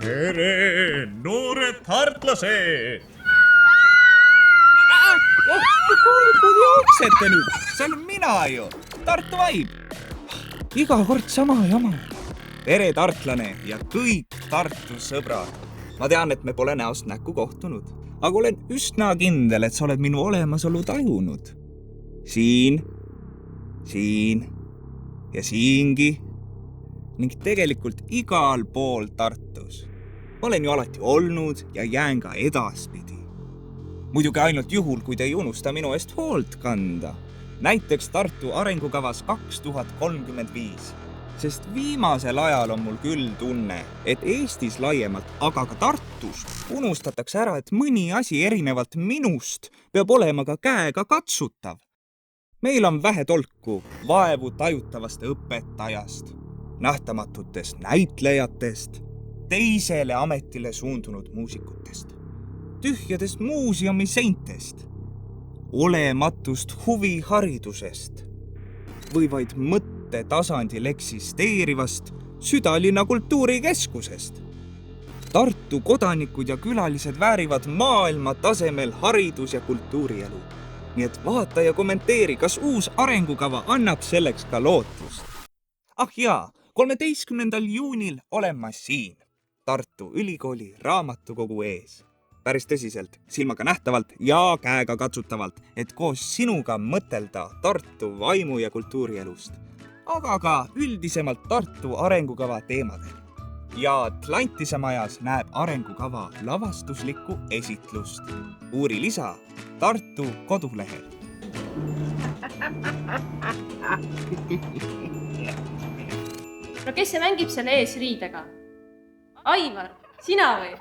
tere, noored tartlased! Kuhu jooksete nüüd? See olen mina ju, Tartu Vaib. Iga kord sama jama. Tere, tartlane ja kõik Tartu sõbrad. Ma tean, et me pole näost näkku kohtunud, aga olen üsna kindel, et sa oled minu olemasolu tajunud. Siin ja siingi ning tegelikult igal pool Tartus. Olen ju alati olnud ja jään ka edaspidi. Muidugi ainult juhul, kui te ei unusta minu eest hoolt kanda. Näiteks Tartu arengukavas 2035. Sest viimasel ajal on mul küll tunne, et Eestis laiemalt, aga ka Tartus unustatakse ära, et mõni asi erinevalt minust peab olema ka käega katsutav. Meil on vähe tolku vaevu tajutavast õpetajast, nähtamatutest näitlejatest, teisele ametile suundunud muusikutest, tühjadest muuseumi seintest, olematust huviharidusest või vaid mõttetasandil eksisteerivast südalinna kultuurikeskusest. Tartu kodanikud ja külalised väärivad maailma tasemel haridus- ja kultuurielu. Nii et vaata ja kommenteeri, kas uus arengukava annab selleks ka lootust. Ah jaa, 13. juunil olen ma siin, Tartu Ülikooli raamatukogu ees. Päris tõsiselt, silmaga nähtavalt ja käega katsutavalt, et koos sinuga mõtelda Tartu vaimu- ja kultuurielust, aga ka üldisemalt Tartu arengukava teemadel. Ja Atlantise majas näeb arengukava lavastuslikku esitlust. Uuri lisa Tartu kodulehel. No kes see mängib selle eesriidega? Aivar, sina või?